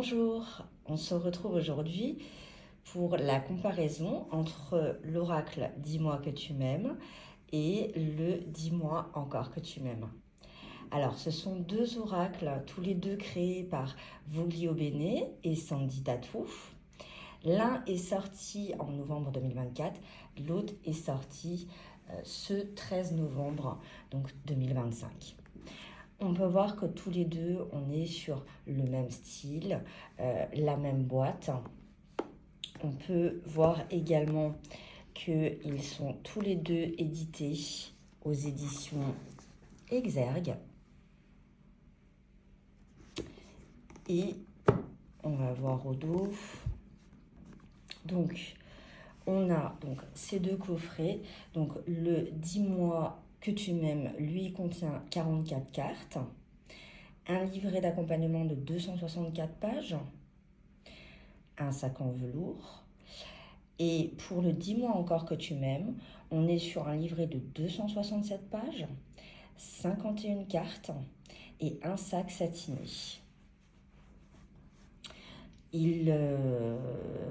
Bonjour, on se retrouve aujourd'hui pour la comparaison entre l'oracle « Dis-moi que tu m'aimes » et le « Dis-moi encore que tu m'aimes ». Alors, ce sont deux oracles, tous les deux créés par Voglio Bene et Sandy Tatouf. L'un est sorti en novembre 2024, l'autre est sorti ce 13 novembre donc 2025. On peut voir que tous les deux, on est sur le même style, la même boîte. On peut voir également qu'ils sont tous les deux édités aux éditions Exergue. Et on va voir au dos. Donc, on a donc ces deux coffrets. Donc, le Dis-moi que tu m'aimes, lui, contient 44 cartes, un livret d'accompagnement de 264 pages, un sac en velours. Et pour le Dis-moi encore que tu m'aimes, on est sur un livret de 267 pages, 51 cartes et un sac satiné. Ils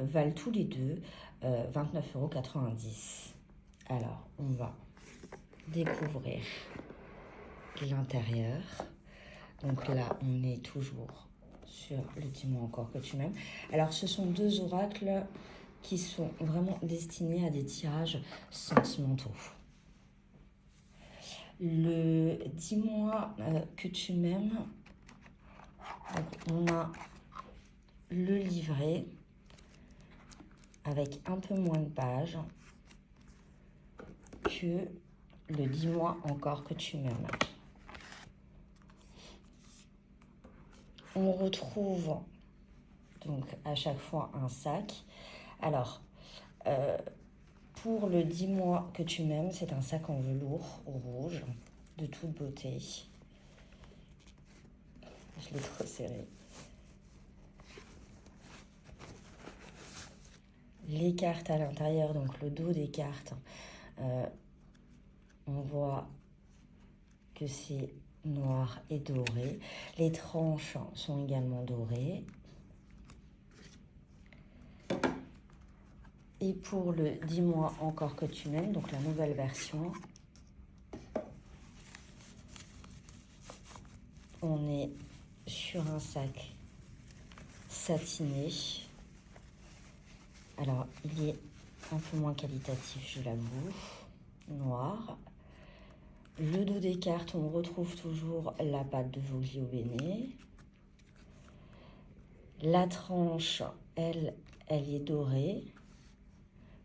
valent tous les deux 29,90 €. Alors, on va découvrir l'intérieur. Donc là, on est toujours sur le Dis-moi encore que tu m'aimes. Alors, ce sont deux oracles qui sont vraiment destinés à des tirages sentimentaux. Le Dis-moi que tu m'aimes, on a le livret avec un peu moins de pages que le Dis-moi encore que tu m'aimes. On retrouve donc à chaque fois un sac. Alors, pour le Dis-moi que tu m'aimes, c'est un sac en velours rouge de toute beauté. Je l'ai trop serré. Les cartes à l'intérieur, donc le dos des cartes, on voit que c'est noir et doré. Les tranches sont également dorées. Et pour le Dis-moi encore que tu m'aimes, donc la nouvelle version, on est sur un sac satiné. Alors, il est un peu moins qualitatif, je l'avoue, noir. Le dos des cartes, on retrouve toujours la patte de Voglio Bene. La tranche, elle est dorée,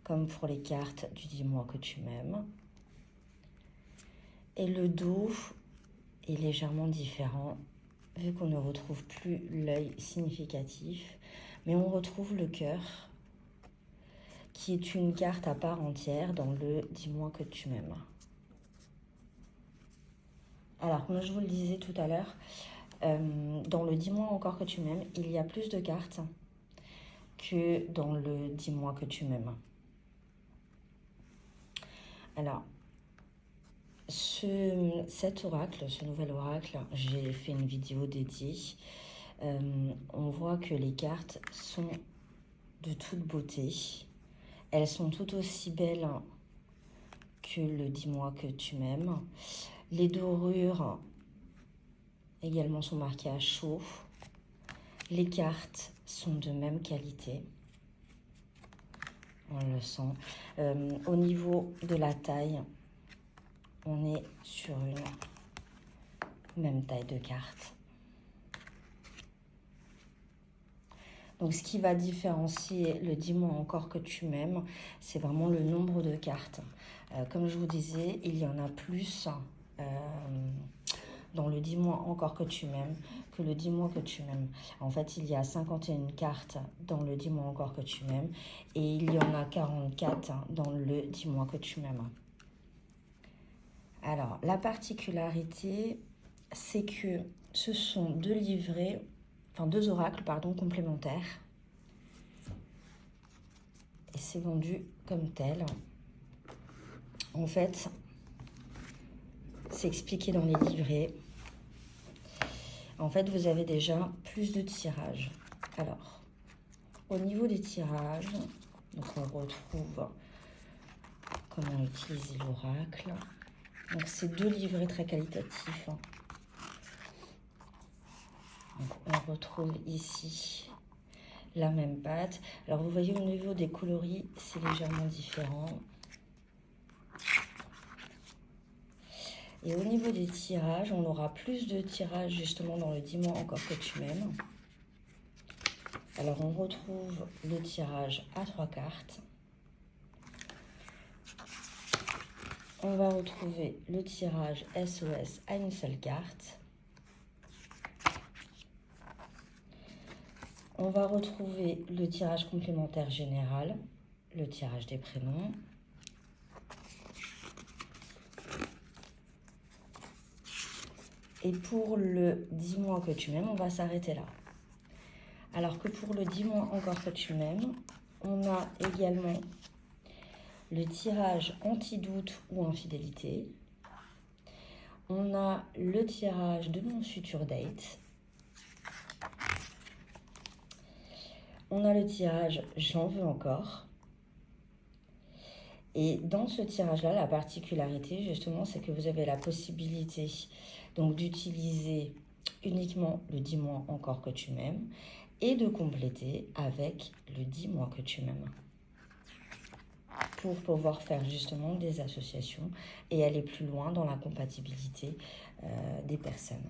comme pour les cartes du Dis-moi que tu m'aimes. Et le dos est légèrement différent, vu qu'on ne retrouve plus l'œil significatif, mais on retrouve le cœur, qui est une carte à part entière dans le Dis-moi que tu m'aimes. Alors, comme je vous le disais tout à l'heure, dans le Dis-moi encore que tu m'aimes, il y a plus de cartes que dans le Dis-moi que tu m'aimes. Alors, cet oracle, ce nouvel oracle, j'ai fait une vidéo dédiée. On voit que les cartes sont de toute beauté. Elles sont tout aussi belles que le Dis-moi que tu m'aimes. Les dorures également sont marquées à chaud. Les cartes sont de même qualité. On le sent. Au niveau de la taille, on est sur une même taille de carte. Donc, ce qui va différencier le Dis-moi encore que tu m'aimes, c'est vraiment le nombre de cartes. Comme je vous disais, il y en a plus dans le Dis-moi encore que tu m'aimes que le Dis-moi que tu m'aimes. En fait, il y a 51 cartes dans le Dis-moi encore que tu m'aimes et il y en a 44 dans le Dis-moi que tu m'aimes. Alors, la particularité, c'est que ce sont deux oracles complémentaires. Et c'est vendu comme tel. En fait, c'est expliqué dans les livrets. En fait, vous avez déjà plus de tirages. Alors, au niveau des tirages, donc on retrouve comment utiliser l'oracle. Donc c'est 2 livrets très qualitatifs. Donc on retrouve ici la même pâte. Alors vous voyez au niveau des coloris, c'est légèrement différent. Et au niveau des tirages, on aura plus de tirages justement dans le Dis-moi encore que tu m'aimes. Alors on retrouve le tirage à 3 cartes. On va retrouver le tirage SOS à une seule carte. On va retrouver le tirage complémentaire général, le tirage des prénoms. Et pour le Dis-moi que tu m'aimes, on va s'arrêter là. Alors que pour le Dis-moi encore que tu m'aimes, on a également le tirage anti-doute ou infidélité. On a le tirage de mon futur date. On a le tirage j'en veux encore. Et dans ce tirage-là, la particularité, justement, c'est que vous avez la possibilité donc d'utiliser uniquement le Dis-moi encore que tu m'aimes et de compléter avec le Dis-moi que tu m'aimes pour pouvoir faire justement des associations et aller plus loin dans la compatibilité des personnes.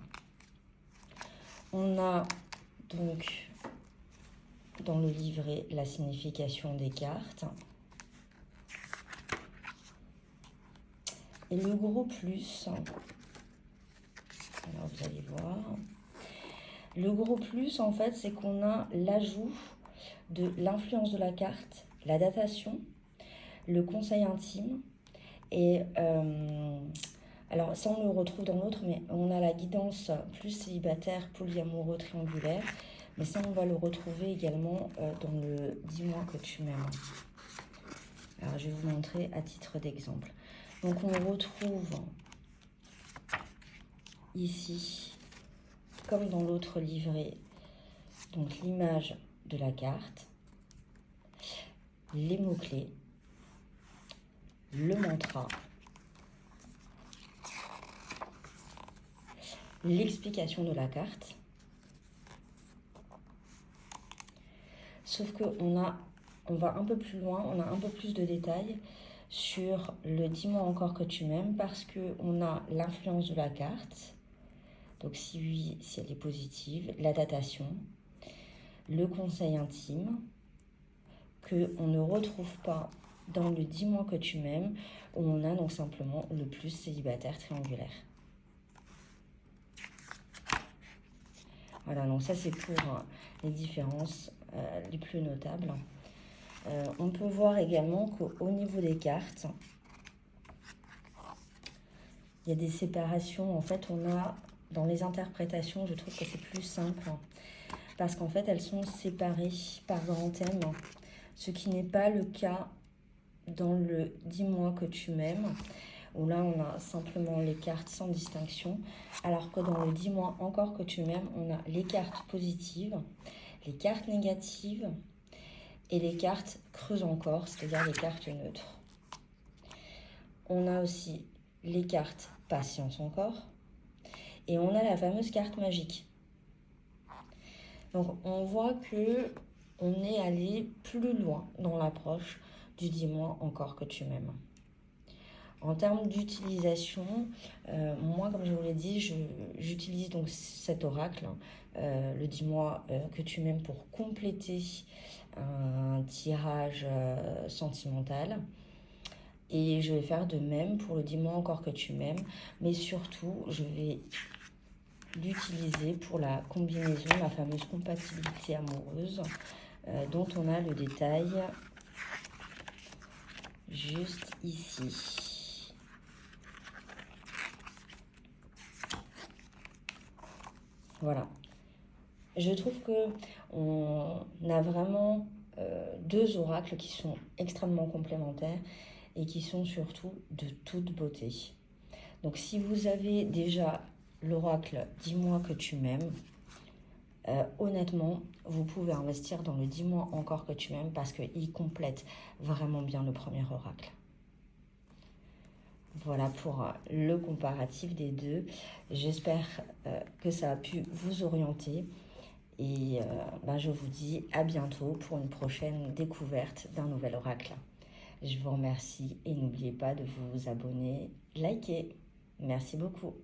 On a donc dans le livret la signification des cartes. Et le gros plus, alors vous allez voir, le gros plus en fait c'est qu'on a l'ajout de l'influence de la carte, la datation, le conseil intime et alors ça on le retrouve dans l'autre, mais on a la guidance plus célibataire, polyamoureux, triangulaire, mais ça on va le retrouver également dans le Dis-moi que tu m'aimes. Alors je vais vous montrer à titre d'exemple. Donc on retrouve ici, comme dans l'autre livret, donc l'image de la carte, les mots-clés, le mantra, l'explication de la carte. Sauf qu'on va un peu plus loin, on a un peu plus de détails sur le Dis-moi encore que tu m'aimes parce qu'on a l'influence de la carte, donc si oui, si elle est positive, la datation, le conseil intime, qu'on ne retrouve pas dans le Dis-moi que tu m'aimes, où on a donc simplement le plus célibataire triangulaire. Voilà, donc ça c'est pour les différences les plus notables. On peut voir également qu'au niveau des cartes, il y a des séparations. En fait, on a dans les interprétations, je trouve que c'est plus simple parce qu'en fait, elles sont séparées par grand thème, ce qui n'est pas le cas dans le Dis-moi que tu m'aimes, où là, on a simplement les cartes sans distinction, alors que dans le Dis-moi encore que tu m'aimes, on a les cartes positives, les cartes négatives, et les cartes creuses encore, c'est-à-dire les cartes neutres. On a aussi les cartes patience encore. Et on a la fameuse carte magique. Donc on voit que on est allé plus loin dans l'approche du Dis-moi encore que tu m'aimes. En termes d'utilisation, moi comme je vous l'ai dit, j'utilise donc cet oracle, le Dis-moi que tu m'aimes pour compléter un tirage sentimental. Et je vais faire de même pour le Dis-moi encore que tu m'aimes, mais surtout je vais l'utiliser pour la combinaison, la fameuse compatibilité amoureuse dont on a le détail juste ici. Voilà. Je trouve que on a vraiment deux oracles qui sont extrêmement complémentaires et qui sont surtout de toute beauté. Donc si vous avez déjà l'oracle Dis-moi que tu m'aimes, Honnêtement, vous pouvez investir dans le dis-moi encore que tu m'aimes parce qu'il complète vraiment bien le premier oracle. Voilà pour le comparatif des deux. J'espère que ça a pu vous orienter. Et je vous dis à bientôt pour une prochaine découverte d'un nouvel oracle. Je vous remercie et n'oubliez pas de vous abonner, liker. Merci beaucoup.